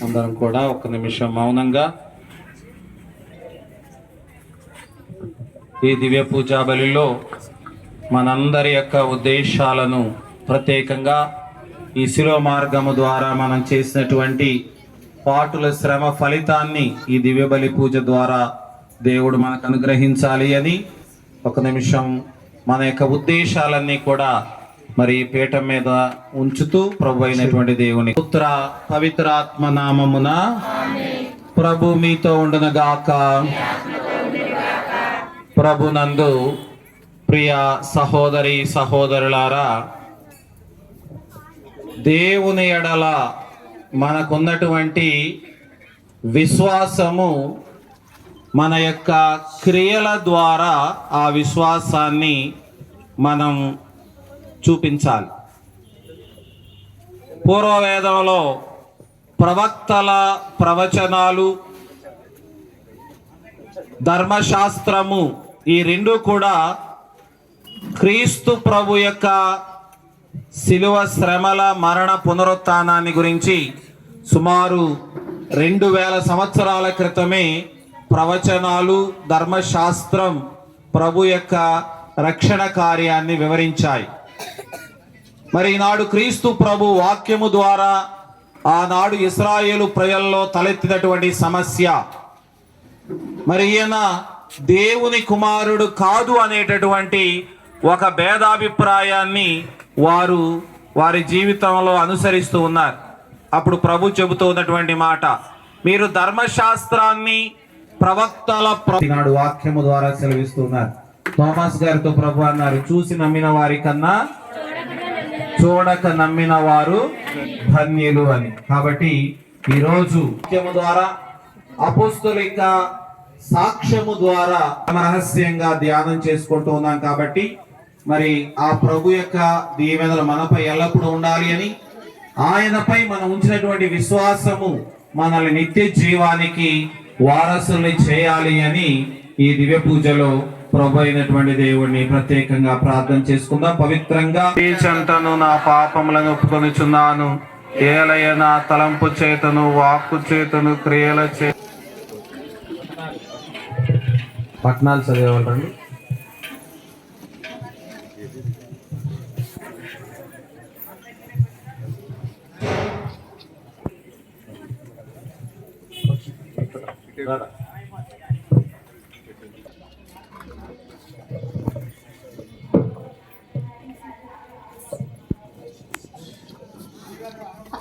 అందరం కూడా ఒక నిమిషం మౌనంగా ఈ దివ్య పూజా బలిలో మనందరి యొక్క ఉద్దేశాలను ప్రత్యేకంగా ఈ శిలువ మార్గము ద్వారా మనం చేసినటువంటి పాటుల శ్రమ ఫలితాన్ని ఈ దివ్య బలి పూజ ద్వారా దేవుడు మనకు అనుగ్రహించాలి అని ఒక నిమిషం మన యొక్క ఉద్దేశాలన్నీ కూడా మరి పీఠం మీద ఉంచుతూ ప్రభు అయినటువంటి దేవుని పుత్ర పవిత్రాత్మ నామమున ప్రభు మీతో ఉండునుగాక. ప్రభునందు ప్రియ సహోదరి సహోదరులారా, దేవుని ఎడల మనకున్నటువంటి విశ్వాసము మన యొక్క క్రియల ద్వారా ఆ విశ్వాసాన్ని మనం చూపించాలి. పూర్వవేదంలో ప్రవక్తల ప్రవచనాలు, ధర్మశాస్త్రము ఈ రెండు కూడా క్రీస్తు ప్రభు యొక్క శిలువ శ్రమల మరణ పునరుత్థానాన్ని గురించి సుమారు 2000 సంవత్సరాల క్రితమే ప్రవచనాలు, ధర్మశాస్త్రం ప్రభు యొక్క రక్షణ కార్యాన్ని వివరించాయి. మరి ఈనాడు క్రీస్తు ప్రభు వాక్యము ద్వారా ఆనాడు ఇశ్రాయేలు ప్రజల్లో తలెత్తినటువంటి సమస్య, మరి ఈయన దేవుని కుమారుడు కాదు అనేటటువంటి ఒక భేదాభిప్రాయాన్ని వారు వారి జీవితంలో అనుసరిస్తూ ఉన్నారు. అప్పుడు ప్రభు చెబుతూ ఉన్నటువంటి మాట, మీరు ధర్మశాస్త్రాన్ని ప్రవక్తల నాడు వాక్యము ద్వారా సెలవిస్తున్నారు. థోమస్ గారితో ప్రభు అన్నారు, చూసి నమ్మిన వారి కన్నా చూడక నమ్మిన వారు ధన్యులు అని. కాబట్టి ఈరోజు వాక్యము ద్వారా, అపోస్తలిక సాక్ష్యము ద్వారా రహస్యంగా ధ్యానం చేసుకుంటూ ఉన్నాం. కాబట్టి మరి ఆ ప్రభు యొక్క దీవెనలు మనపై ఎల్లప్పుడూ ఉండాలి అని, ఆయనపై మనం ఉంచినటువంటి విశ్వాసము మనల్ని నిత్య జీవానికి వారసుల్ని చేయాలి అని ఈ దివ్య పూజలో ప్రభు అయినటువంటి దేవుణ్ణి ప్రత్యేకంగా ప్రార్థన చేసుకుందాం. పవిత్రంగా ఈ చెంతను నా పాపములను ఒప్పుకొనిచున్నాను, ఏలయ నా తలంపు చేతను వాక్కు చేతను క్రియల చే పట్నాలు చదివేవాళ్ళండి.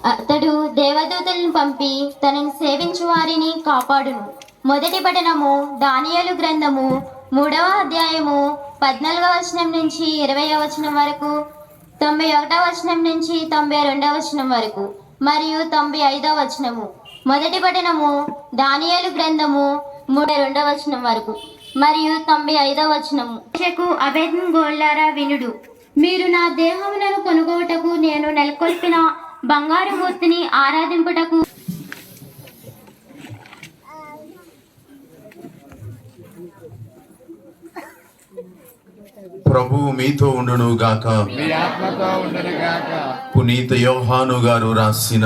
అతడు దేవదూతలను పంపి తనని సేవించు వారిని కాపాడును. మొదటి పఠనము దానియేలు గ్రంథము 3వ అధ్యాయము 14వ వచనం నుంచి 20వ వచనం వరకు, 91వ వచనం నుంచి 92వ వచనం వరకు మరియు 95వ వచనము. మొదటి పఠనము దానియేలు గ్రంథము 32వ వచనం వరకు మరియు 95వ వచనము. అబేద్ను గోళ్ళారా వినుడు, మీరు నా దేహములను కొనుగోటకు నేను నెలకొల్పిన బంగారు మూర్తిని ఆరాధింపుటకు ప్రభువు మీతో ఉండును గాక. పునీత యోహాను గారు రాసిన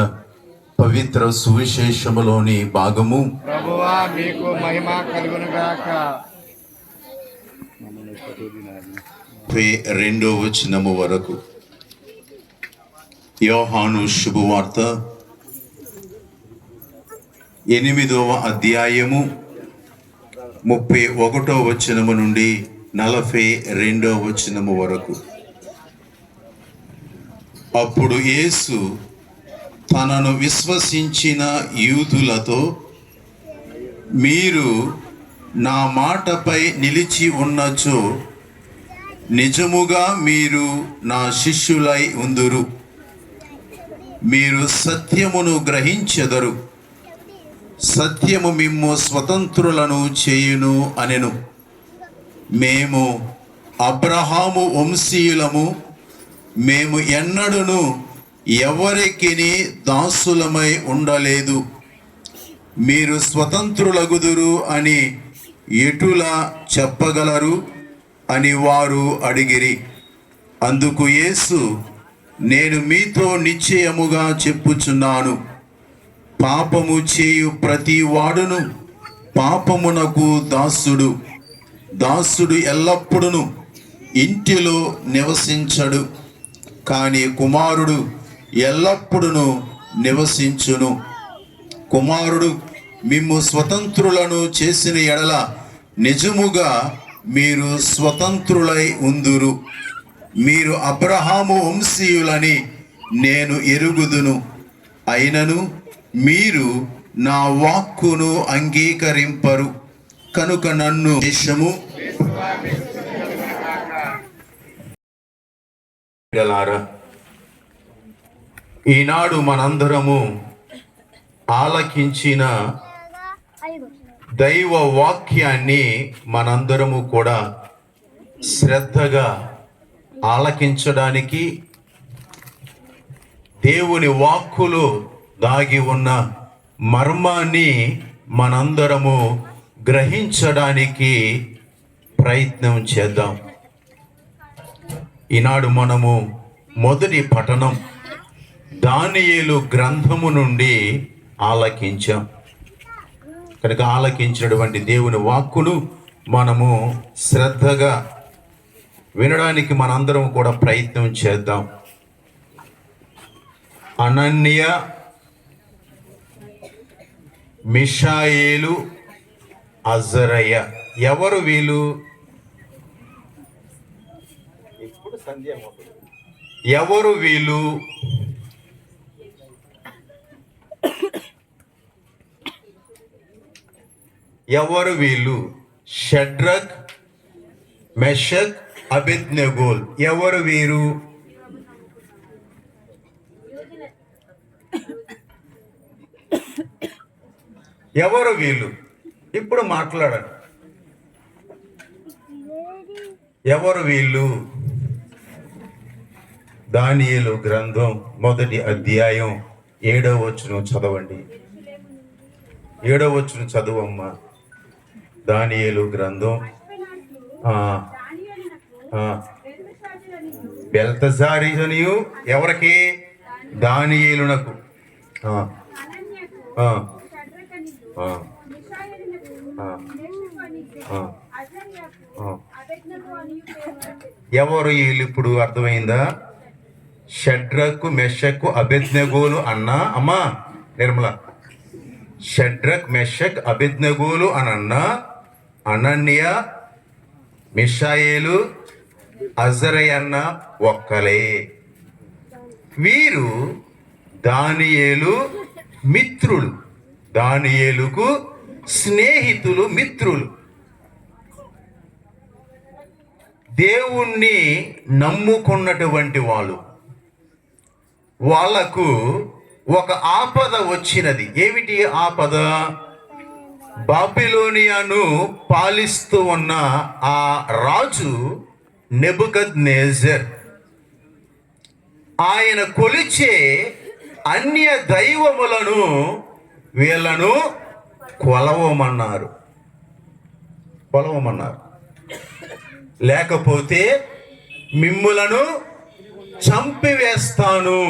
పవిత్ర సువిశేషములోని భాగము. ప్రభువా మీకు మహిమ కలుగును గాక. 2వ వచనము వరకు. యోహాను శుభవార్త 8వ అధ్యాయము 31వ వచనము నుండి 42వ వచనము వరకు. అప్పుడు యేసు తనను విశ్వసించిన యూదులతో, మీరు నా మాటపై నిలిచి ఉన్నచో నిజముగా మీరు నా శిష్యులై ఉందురు, మీరు సత్యమును గ్రహించెదరు, సత్యము మిమ్ము స్వతంత్రులను చేయును అనెను. మేము అబ్రహాము వంశీయులము, మేము ఎన్నడూను ఎవరికిని దాసులమై ఉండలేదు, మీరు స్వతంత్రులగుదురు అని ఎటులా చెప్పగలరు అని వారు అడిగిరి. అందుకు యేసు, నేను మీతో నిశ్చయముగా చెప్పుచున్నాను, పాపము చేయు ప్రతి వాడును పాపమునకు దాసుడు. దాసుడు ఎల్లప్పుడూ ఇంటిలో నివసించడు, కానీ కుమారుడు ఎల్లప్పుడూ నివసించును. కుమారుడు మిమ్ము స్వతంత్రులను చేసిన ఎడల నిజముగా మీరు స్వతంత్రులై ఉందురు. మీరు అబ్రహాము వంశీయులని నేను ఎరుగుదును, అయినను మీరు నా వాక్కును అంగీకరింపరు. కనుక నన్ను దేశము ఈనాడు మనందరము ఆలకించిన దైవ వాక్యాన్ని మనందరము కూడా శ్రద్ధగా ఆలకించడానికి, దేవుని వాక్కులో దాగి ఉన్న మర్మాన్ని మనందరము గ్రహించడానికి ప్రయత్నం చేద్దాం. ఈనాడు మనము మొదటి పఠనం దానియేలు గ్రంథము నుండి ఆలకించాం. కనుక ఆలకించినటువంటి దేవుని వాక్కును మనము శ్రద్ధగా వినడానికి మనందరం కూడా ప్రయత్నం చేద్దాం. అనన్య, మిషాయేలు, అజరయ. ఎవరు వీళ్ళు? ఎవరు వీళ్ళు? ఎవరు వీళ్ళు? షడ్రక్, మెషక్, అబెద్నెగోల్. ఎవరు వీరు? ఎవరు వీళ్ళు? ఇప్పుడు మాట్లాడండి. ఎవరు వీళ్ళు? దానియేలు గ్రంథం 1వ అధ్యాయం 7వ వచనం చదవండి. 7వ వచనం చదువమ్మా. దానియేలు గ్రంథం. బెల్తజారీయు ఎవరికి? దానియేలునకు. ఎవరు వీళ్ళు? ఇప్పుడు అర్థమైందా? షడ్రకు, మెషకు, అబెద్నెగోలు అన్నా అమ్మా నిర్మల. షడ్రక్, మెషక్, అబెద్నెగోలు అనన్నా అనన్య, మిషాయేలు, అజరయ అన్న ఒక్కలే. వీరు దానియేలు మిత్రులు, దానియేలుకు స్నేహితులు, మిత్రులు. దేవుణ్ణి నమ్ముకున్నటువంటి వాళ్ళు. వాళ్లకు ఒక ఆపద వచ్చినది. ఏమిటి ఆపద? బాబిలోనియాను పాలిస్తూ ఉన్న ఆ రాజు నెబుకద్నెజర్, ఆయన కొలిచే అన్య దైవములను వీళ్ళను కొలవమన్నారు. లేకపోతే మిమ్ములను చంపివేస్తాను.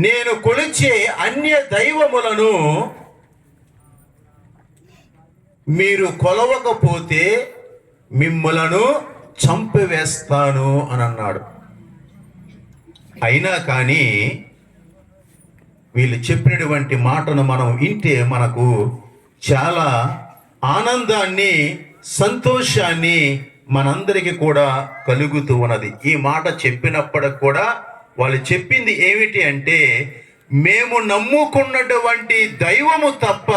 నేను కొలిచే అన్య దైవములను మీరు కొలవకపోతే మిమ్ములను చంపివేస్తాను అని అన్నాడు. అయినా కానీ వీళ్ళు చెప్పినటువంటి మాటను మనం వింటే మనకు చాలా ఆనందాన్ని, సంతోషాన్ని మనందరికీ కూడా కలుగుతూ ఉన్నది. ఈ మాట చెప్పినప్పటికి కూడా వాళ్ళు చెప్పింది ఏమిటి అంటే, మేము నమ్ముకున్నటువంటి దైవము తప్ప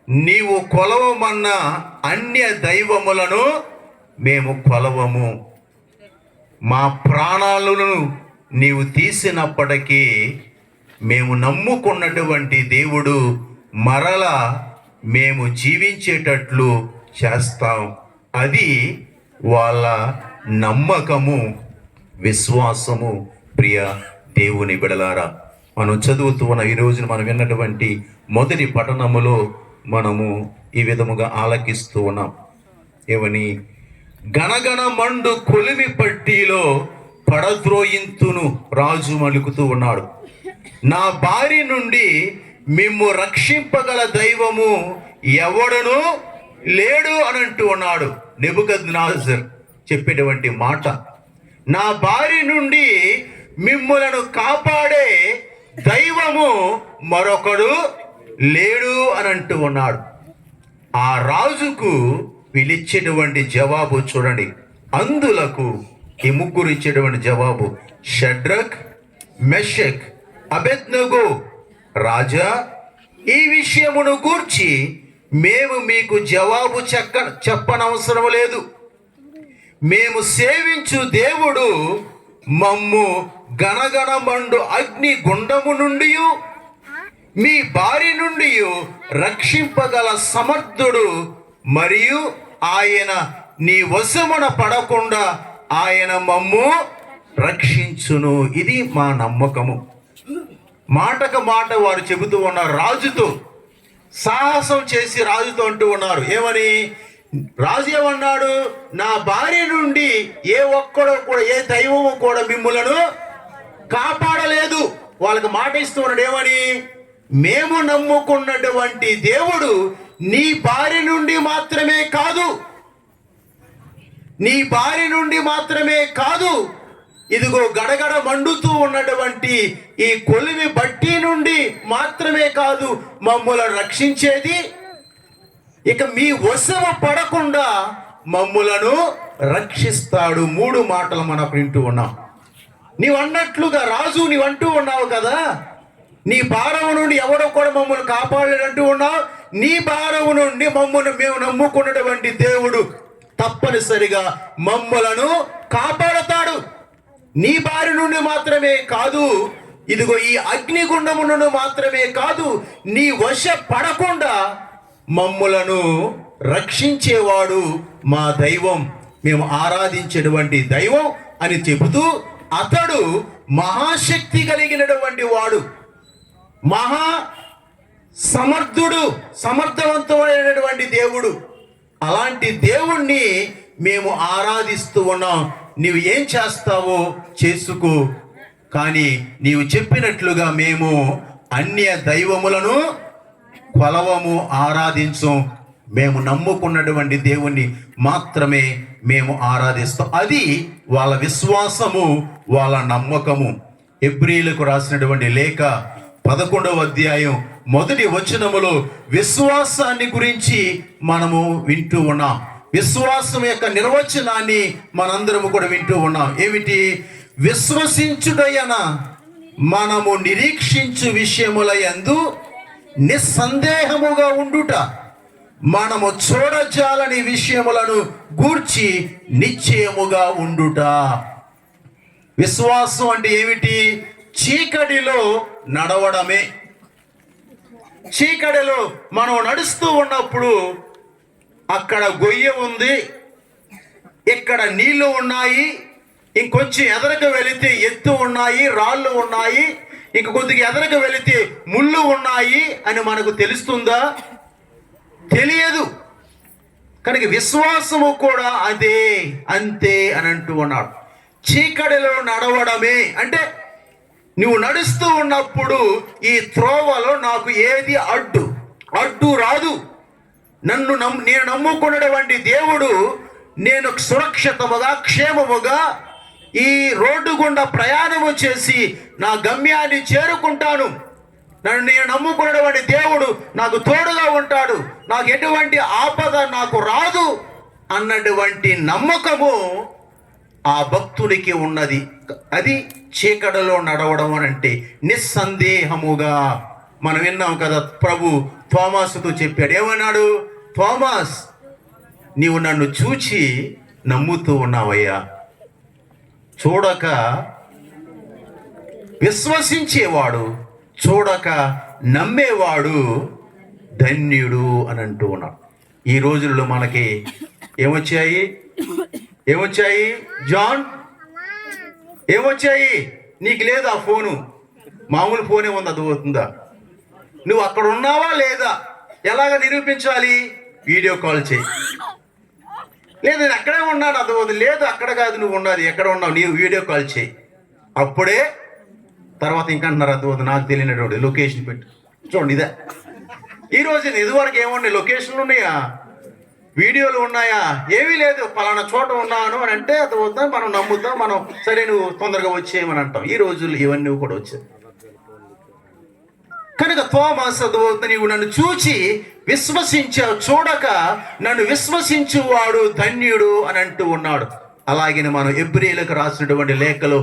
నీవు కొలవమన్న అన్య దైవములను మేము కొలవము. మా ప్రాణాలను నీవు తీసినప్పటికీ మేము నమ్ముకున్నటువంటి దేవుడు మరలా మేము జీవించేటట్లు చేస్తాం. అది వాళ్ళ నమ్మకము, విశ్వాసము. ప్రియ దేవుని బిడలారా, మనం చదువుతూ ఉన్న ఈ రోజున మనం విన్నటువంటి మొదటి పఠనములో మనము ఈ విధముగా ఆలకిస్తూ ఉన్నాం. ఏమని? గణగణ మండు కొలిమి పట్టిలో పడద్రోయింతును రాజు మలుకుతూ ఉన్నాడు. నా బారి నుండి మిమ్ము రక్షింపగల దైవము ఎవడను లేడు అని అంటూ ఉన్నాడు నెబుకద్నెజర్ చెప్పేటువంటి మాట. నా బారి నుండి మిమ్ములను కాపాడే దైవము మరొకడు లేడు అని అంటూ ఉన్నాడు. ఆ రాజుకు పిలిచేటువంటి జవాబు చూడండి. అందులకు ఈ ముగ్గురు ఇచ్చేటువంటి జవాబు, షడ్రక్, మెషక్, అబేద్నెగో, రాజా, ఈ విషయమును గూర్చి మేము మీకు జవాబు చెప్పనవసరం లేదు. మేము సేవించు దేవుడు మమ్ము గణగణమండు అగ్ని గుండము నుండి మీ బారి నుండి రక్షింపగల సమర్థుడు, మరియు ఆయన నీ వశమున పడకుండా ఆయన మమ్ము రక్షించును. ఇది మా నమ్మకము. మాటకు మాట వారు చెబుతూ ఉన్నారు. రాజుతో సాహసం చేసి రాజుతో అంటూ ఉన్నారు. ఏమని? రాజు ఏమన్నాడు? నా భార్య నుండి ఏ ఒక్కడో కూడా, ఏ దైవము కూడా మిమ్ములను కాపాడలేదు. వాళ్ళకి మాట ఇస్తూ ఉన్నాడు. ఏమని? మేము నమ్ముకున్నటువంటి దేవుడు నీ భార్య నుండి మాత్రమే కాదు, నీ భార్య నుండి మాత్రమే కాదు, ఇదిగో గడగడ మండుతూ ఉన్నటువంటి ఈ కొలిమి బట్టి నుండి మాత్రమే కాదు మమ్ములను రక్షించేది, ఇక మీ వశము పడకుండా మమ్ములను రక్షిస్తాడు. 3 మాటలు మనం వింటూ ఉన్నాం. నీవు అన్నట్లుగా రాజు, నీవు అంటూ ఉన్నావు కదా, నీ భారము నుండి ఎవడో కూడా మమ్మల్ని కాపాడలేదంటూ ఉన్నావు. నీ భారము నుండి మమ్మల్ని మేము నమ్ముకున్నటువంటి దేవుడు తప్పనిసరిగా మమ్మలను కాపాడతాడు. నీ బారి నుండి మాత్రమే కాదు, ఇదిగో ఈ అగ్నిగుండము నుండి మాత్రమే కాదు, నీ వశ పడకుండా మమ్ములను రక్షించేవాడు మా దైవం, మేము ఆరాధించేటువంటి దైవం అని చెబుతూ, అతడు మహాశక్తి కలిగినటువంటి వాడు, మహా సమర్థుడు, సమర్థవంతమైనటువంటి దేవుడు. అలాంటి దేవుణ్ణి మేము ఆరాధిస్తూ ఉన్నాం. నీవు ఏం చేస్తావో చేసుకో, కానీ నీవు చెప్పినట్లుగా మేము అన్య దైవములను కొలవము, ఆరాధించం. మేము నమ్ముకున్నటువంటి దేవుణ్ణి మాత్రమే మేము ఆరాధిస్తాం. అది వాళ్ళ విశ్వాసము, వాళ్ళ నమ్మకము. హెబ్రీయులకు రాసినటువంటి లేఖ 11వ అధ్యాయం 1వ వచనములో విశ్వాసాన్ని గురించి మనము వింటూ ఉన్నాం. విశ్వాసం యొక్క నిర్వచనాన్ని మనందరము కూడా వింటూ ఉన్నాం. ఏమిటి? విశ్వసించుటయన మనము నిరీక్షించు విషయముల యందు నిస్సందేహముగా ఉండుట, మనము చూడజాలని విషయములను గూర్చి నిశ్చయముగా ఉండుట. విశ్వాసం అంటే ఏమిటి? చీకటిలో నడవడమే. చీకటిలో మనం నడుస్తూ ఉన్నప్పుడు అక్కడ గొయ్య ఉంది, ఇక్కడ నీళ్లు ఉన్నాయి, ఇంకొంచెం ఎదరకు వెళితే ఎత్తు ఉన్నాయి, రాళ్ళు ఉన్నాయి, ఇంక కొద్దిగా ఎదరకు వెళితే ముళ్ళు ఉన్నాయి అని మనకు తెలుస్తుందా? తెలియదు. కనుక విశ్వాసము కూడా అదే, అంతే అని అంటూ ఉన్నాడు. చీకటిలో నడవడమే అంటే నువ్వు నడుస్తూ ఉన్నప్పుడు ఈ త్రోవలో నాకు ఏది అడ్డు రాదు. నేను నమ్ముకున్నటువంటి దేవుడు నేను సురక్షితముగా, క్షేమముగా ఈ రోడ్డు గుండా ప్రయాణము చేసి నా గమ్యాన్ని చేరుకుంటాను. నేను నమ్ముకున్నటువంటి దేవుడు నాకు తోడుగా ఉంటాడు, నాకు ఎటువంటి ఆపద నాకు రాదు అన్నటువంటి నమ్మకము ఆ భక్తుడికి ఉన్నది. అది చీకటిలో నడవడం అని అంటే నిస్సందేహముగా. మనం విన్నాం కదా, ప్రభు థోమాసుతో చెప్పాడు. ఏమన్నాడు? థోమాస్, నీవు నన్ను చూచి నమ్ముతూ ఉన్నావయ్యా, చూడక విశ్వసించేవాడు, చూడక నమ్మేవాడు ధన్యుడు అని అంటూ ఉన్నాడు. ఈ రోజుల్లో మనకి ఏమొచ్చాయి? జాన్, ఏమొచ్చాయి? నీకు లేదా ఫోను? మామూలు ఫోనే ఉంది, అది అవుతుందా? నువ్వు అక్కడ ఉన్నావా లేదా? ఎలాగ నిరూపించాలి? వీడియో కాల్ చేయి. లేదు నేను అక్కడే ఉన్నాను అర్థమవుతుంది. లేదు అక్కడ కాదు, నువ్వు ఉన్నది ఎక్కడ ఉన్నావు, నీవు వీడియో కాల్ చేయి. అప్పుడే తర్వాత ఇంకా అంటున్నారు అర్థమవుతుంది, నాకు తెలియనటువంటి లొకేషన్ పెట్టు. చూడండి ఇదే ఈరోజు ఇదివరకు ఏమున్నాయి, లొకేషన్లు ఉన్నాయా, వీడియోలు ఉన్నాయా, ఏమీ లేదు. పలానా చోట ఉన్నాను అని అంటే అర్థమవుతుంది, మనం నమ్ముతాం, మనం సరే నువ్వు తొందరగా వచ్చేయమని అంటాం. ఈ రోజుల్లో ఇవన్నీ కూడా వచ్చాయి. కనుక తోమాస్ అర్థమవుతుంది, నీవు నన్ను చూచి విశ్వసించావు, చూడక నన్ను విశ్వసించువాడు ధన్యుడు అని అంటూ ఉన్నాడు. అలాగే మనం ఎబ్రీయులకు రాసినటువంటి లేఖలో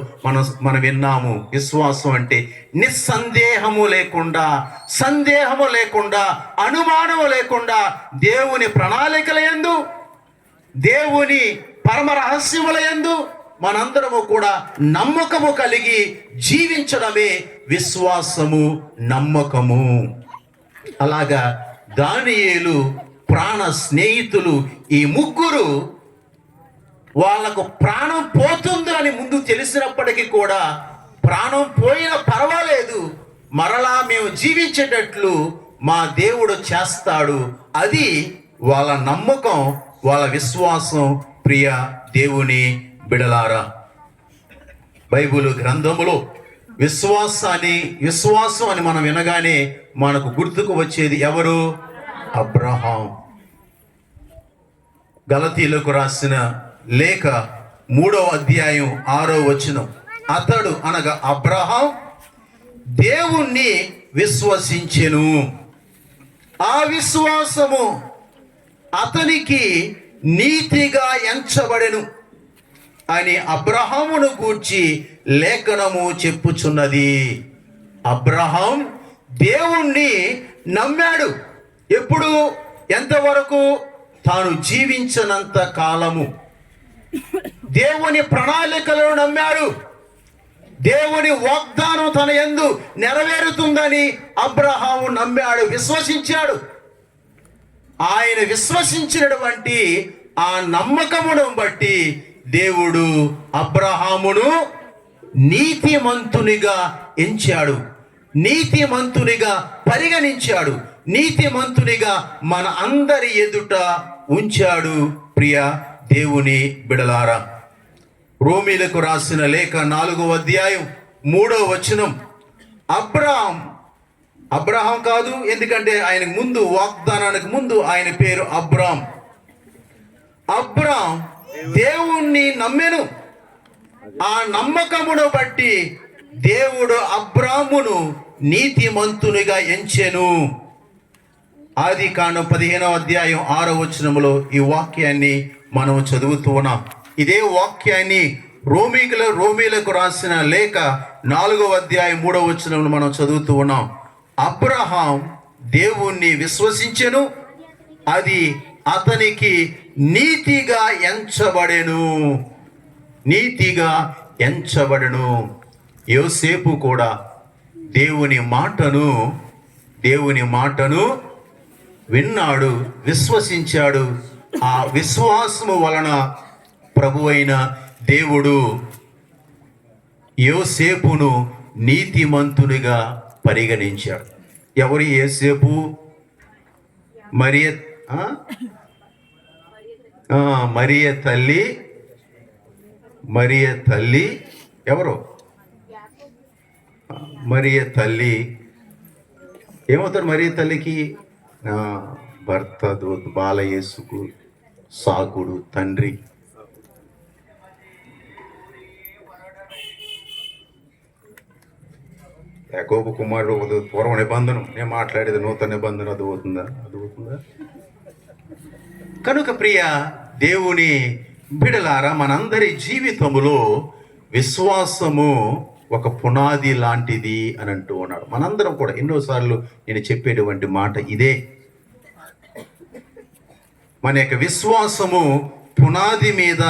మనం విన్నాము, విశ్వాసం అంటే నిస్సందేహము లేకుండా, సందేహము లేకుండా, అనుమానము లేకుండా దేవుని ప్రణాళికల యందు, దేవుని పరమ రహస్యముల యందు మనందరము కూడా నమ్మకము కలిగి జీవించడమే విశ్వాసము, నమ్మకము. అలాగా దానియేలు ప్రాణ స్నేహితులు ఈ ముగ్గురు వాళ్లకు ప్రాణం పోతుంది అని ముందు తెలిసినప్పటికీ కూడా ప్రాణం పోయినా పర్వాలేదు, మరలా మేము జీవించేటట్లు మా దేవుడు చేస్తాడు. అది వాళ్ళ నమ్మకం, వాళ్ళ విశ్వాసం. ప్రియ దేవుని బిడలారా, బైబిల్ గ్రంథములో విశ్వాసం అని మనం వినగానే మనకు గుర్తుకు వచ్చేది ఎవరు? అబ్రహాం. గలతీలకు రాసిన లేఖ 3వ అధ్యాయం 6వ వచనం, అతడు అనగా అబ్రహాం దేవుణ్ణి విశ్వసించెను, ఆ విశ్వాసము అతనికి నీతిగా ఎంచబడెను అని అబ్రహామును గూర్చి లేఖనము చెప్పుచున్నది. అబ్రహాం దేవుణ్ణి నమ్మాడు. ఎప్పుడు? ఎంతవరకు? తాను జీవించనంత కాలము. దేవుని ప్రణాళికలను నమ్మాడు. దేవుని వాగ్దానం తన యందు నెరవేరుతుందని అబ్రహాము నమ్మాడు, విశ్వసించాడు. ఆయన విశ్వసించినటువంటి ఆ నమ్మకమును బట్టి దేవుడు అబ్రహామును నీతిమంతునిగా ఎంచాడు, నీతిమంతునిగా పరిగణించాడు, నీతిమంతునిగా మన అందరి ఎదుట ఉంచాడు. ప్రియ దేవుని బిడలారా, రోమీలకు రాసిన లేఖ 4వ అధ్యాయం 3వ వచనం, అబ్రహాం కాదు, ఎందుకంటే ఆయన ముందు, వాగ్దానానికి ముందు ఆయన పేరు అబ్రాం దేవుణ్ణి నమ్మెను. ఆ నమ్మకమును బట్టి దేవుడు అబ్రామును నీతిమంతునిగా ఎంచెను. ఆదికాండం 15వ అధ్యాయం 6వ వచనములో ఈ వాక్యాన్ని మనం చదువుతూ ఉన్నాం. ఇదే వాక్యాన్ని రోమీలకు రాసిన లేఖ 4వ అధ్యాయం 3వ వచనములో మనం చదువుతూ ఉన్నాం. అబ్రహాం దేవుణ్ణి విశ్వసించెను, అది అతనికి నీతిగా ఎంచబడెను, నీతిగా ఎంచబడెను. యోసేపు కూడా దేవుని మాటను విన్నాడు, విశ్వసించాడు. ఆ విశ్వాసము వలన ప్రభువైన దేవుడు యోసేపును నీతిమంతునిగా పరిగణించాడు. ఎవరు యోసేపు? మరియ తల్లి ఎవరు? మరియ తల్లి ఏమవుతారు? మరియ తల్లికి భర్త బాలయేసుకు సాకుడు తండ్రి. యాకోబు కుమారుడు పూర్వ నిబంధన, నేను మాట్లాడేది నూతన నిబంధన. అర్థమవుతుందా? కనుక ప్రియ దేవుని బిడలారా, మనందరి జీవితములో విశ్వాసము ఒక పునాది లాంటిది అని అంటూ ఉన్నాడు. మనందరం కూడా ఎన్నోసార్లు నేను చెప్పేటువంటి మాట ఇదే. మన యొక్క విశ్వాసము పునాది మీద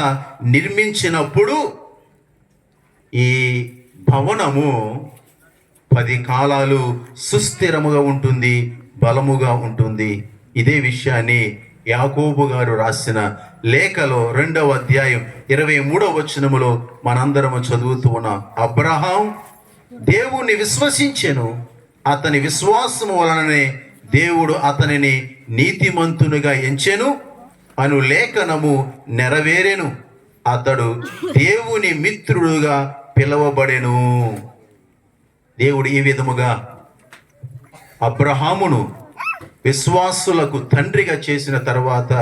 నిర్మించినప్పుడు ఈ భవనము 10 కాలాలు సుస్థిరముగా ఉంటుంది, బలముగా ఉంటుంది. ఇదే విషయాన్ని యాకోబు గారు రాసిన లేఖలో 2వ అధ్యాయం 23వ వచనములో మనందరము చదువుతూ ఉన్నాం. అబ్రహాం దేవుణ్ణి విశ్వసించెను, అతని విశ్వాసము వలననే దేవుడు అతనిని నీతిమంతునిగా ఎంచెను, అను లేఖనము నెరవేరెను. అతడు దేవుని మిత్రుడుగా పిలువబడెను. దేవుడు ఈ విధముగా అబ్రహామును విశ్వాసులకు తండ్రిగా చేసిన తర్వాత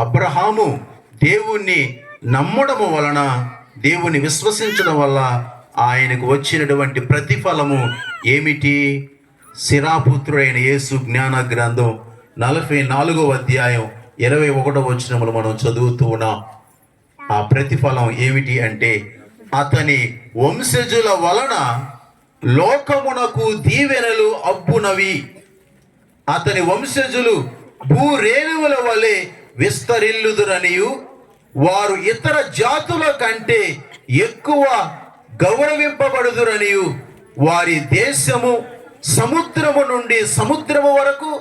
అబ్రహాము దేవుణ్ణి నమ్మడము వలన, దేవుని విశ్వసించడం వల్ల ఆయనకు వచ్చినటువంటి ప్రతిఫలము ఏమిటి? సిరాపుత్రుడైన యేసు జ్ఞాన గ్రంథం 44వ అధ్యాయం 21వ వచనములు మనం చదువుతూ ఉన్నాం. ఆ ప్రతిఫలం ఏమిటి అంటే, అతని వంశజుల వలన లోకమునకు దీవెనలు అబ్బునవి. అతని వంశజులు భూరేణువుల వలె విస్తరిల్లుదురనియు, వారు ఇతర జాతుల కంటే ఎక్కువ గౌరవింపబడుదురనియు, వారి దేశము సముద్రము నుండి సముద్రము వరకు,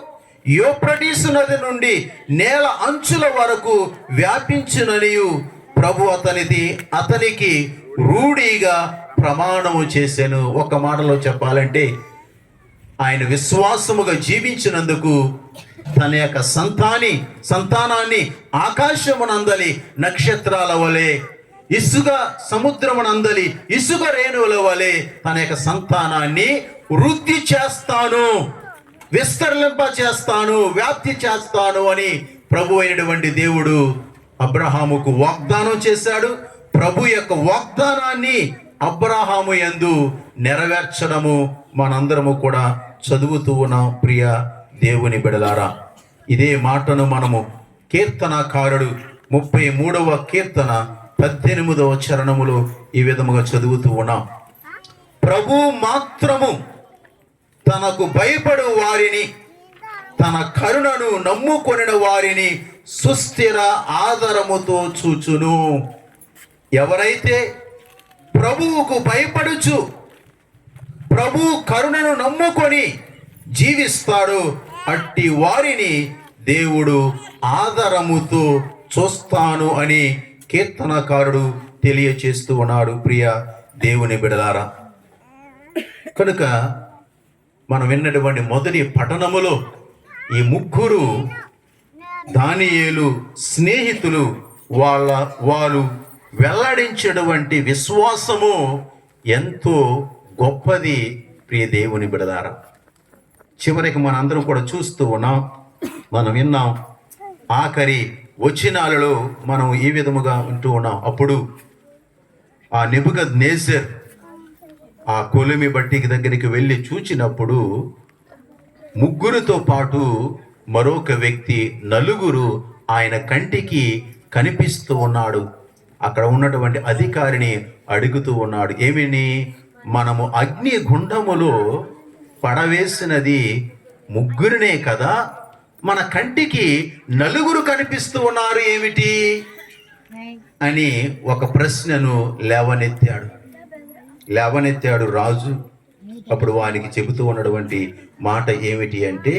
యూఫ్రటీసు నది నుండి నేల అంచుల వరకు వ్యాపించుననియు ప్రభు అతనికి రూఢిగా ప్రమాణము చేసెను. ఒక మాటలో చెప్పాలంటే, ఆయన విశ్వాసముగా జీవించినందుకు తన యొక్క సంతానాన్ని ఆకాశమునందలి నక్షత్రాల వలె, ఇసుక సముద్రమునందలి ఇసుక రేణువుల వలె తన యొక్క సంతానాన్ని వృద్ధి చేస్తాను, విస్తరింప చేస్తాను, వ్యాప్తి చేస్తాను అని ప్రభు అయినటువంటి దేవుడు అబ్రహాముకు వాగ్దానం చేశాడు. ప్రభు యొక్క వాగ్దానాన్ని అబ్రహాము యందు నెరవేర్చడము మనందరము కూడా చదువుతూ ఉన్నాం. ప్రియ దేవుని బిడలారా, ఇదే మాటను మనము కీర్తనకారుడు 33వ కీర్తన 18వ చరణములో ఈ విధముగా చదువుతూ ఉన్నాం. ప్రభు మాత్రము తనకు భయపడు వారిని, తన కరుణను నమ్ముకొనిన వారిని సుస్థిర ఆదరముతో చూచును. ఎవరైతే ప్రభువుకు భయపడుచు ప్రభు కరుణను నమ్ముకొని జీవిస్తాడో అట్టి వారిని దేవుడు ఆదరముతో చూస్తాను అని కీర్తనకారుడు తెలియచేస్తూ ఉన్నాడు. ప్రియ దేవుని బిడలారా, కనుక మనం విన్నటువంటి మొదటి పఠనములో ఈ ముగ్గురు దానియేలు స్నేహితులు వారు వెల్లడించేటువంటి విశ్వాసము ఎంతో గొప్పది. ప్రియ దేవుని బిడలారా, చివరికి మనందరం కూడా చూస్తూ ఉన్నాం, మనం విన్నాం. ఆఖరి వచనాలలో మనం ఈ విధముగా వింటూ ఉన్నాం. అప్పుడు ఆ నెబుకద్నెజర్ ఆ కొలిమి బట్టికి దగ్గరికి వెళ్ళి చూచినప్పుడు ముగ్గురితో పాటు మరొక వ్యక్తి, నలుగురు ఆయన కంటికి కనిపిస్తూ ఉన్నాడు. అక్కడ ఉన్నటువంటి అధికారిని అడుగుతూ ఉన్నాడు, ఏమిని? మనము అగ్ని గుండములో పడవేసినది ముగ్గురినే కదా, మన కంటికి నలుగురు కనిపిస్తూ ఉన్నారు ఏమిటి అని ఒక ప్రశ్నను లేవనెత్తాడు రాజు. అప్పుడు వానికి చెబుతూ ఉన్నటువంటి మాట ఏమిటి అంటే,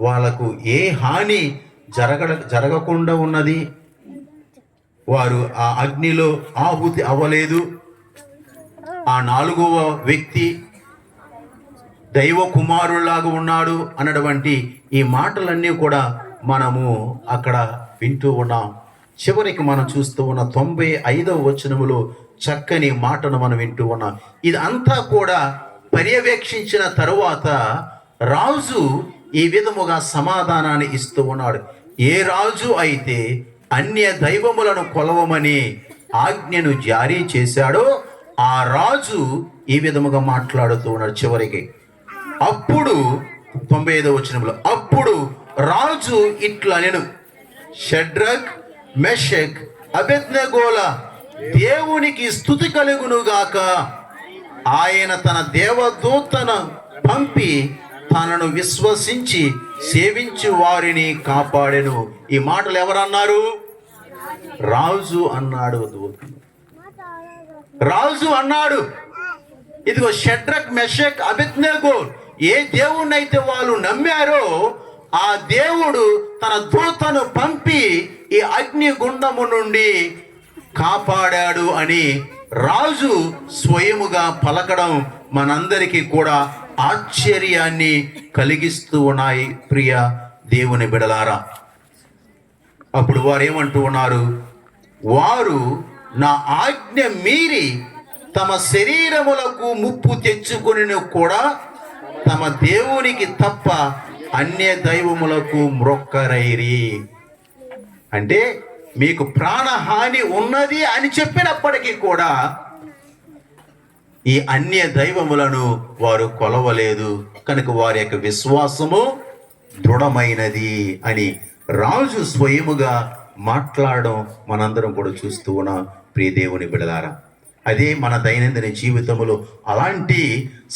వాళ్ళకు ఏ హాని జరగకుండా ఉన్నది, వారు ఆ అగ్నిలో ఆహుతి అవ్వలేదు. ఆ 4వ వ్యక్తి దైవ కుమారులాగా ఉన్నాడు అన్నటువంటి ఈ మాటలన్నీ కూడా మనము అక్కడ వింటూ ఉన్నాం. చివరికి మనం చూస్తూ ఉన్న 95వ వచనములో చక్కని మాటను మనం వింటూ ఉన్నాం. ఇదంతా కూడా పర్యవేక్షించిన తరువాత రాజు ఈ విధముగా సమాధానాన్ని ఇస్తూ ఉన్నాడు. ఏ రాజు అయితే అన్య దైవములను కొలవమని ఆజ్ఞను జారీ చేశాడో ఆ రాజు ఈ విధముగా మాట్లాడుతూ ఉన్నాడు. చివరికి అప్పుడు 95వ వచనంలో, అప్పుడు రాజు ఇట్లా నేను, షడ్రక్ మెషక్ అబేద్నెగోల దేవునికి స్తుతి కలుగునుగాక, ఆయన తన దేవదూతను పంపి తనను విశ్వసించి సేవించు వారిని కాపాడెను. ఈ మాటలు ఎవరన్నారు? రాజు అన్నాడు. రాజు అన్నాడు, ఇదిగో షడ్రక్ మెషక్ అబేద్నెగో ఏ దేవుణ్ణి అయితే వాళ్ళు నమ్మారో ఆ దేవుడు తన దూతను పంపి ఈ అగ్ని గుండము నుండి కాపాడాడు అని రాజు స్వయముగా పలకడం మనందరికీ కూడా ఆశ్చర్యాన్ని కలిగిస్తూ ఉన్నాయి. ప్రియ దేవుని బిడలారా, అప్పుడు వారు ఏమంటూ ఉన్నారు? వారు నా ఆజ్ఞ మీరి తమ శరీరములకు ముప్పు తెచ్చుకొని కూడా తమ దేవునికి తప్ప అన్య దైవములకు మ్రొక్కరైరి. అంటే మీకు ప్రాణహాని ఉన్నది అని చెప్పినప్పటికీ కూడా ఈ అన్య దైవములను వారు కొలవలేదు, కనుక వారి యొక్క విశ్వాసము దృఢమైనది అని రాజు స్వయముగా మాట్లాడడం మనందరం కూడా చూస్తూ ఉన్నాం. ప్రియ దేవుని బిడ్డలారా, అదే మన దైనందిన జీవితంలో అలాంటి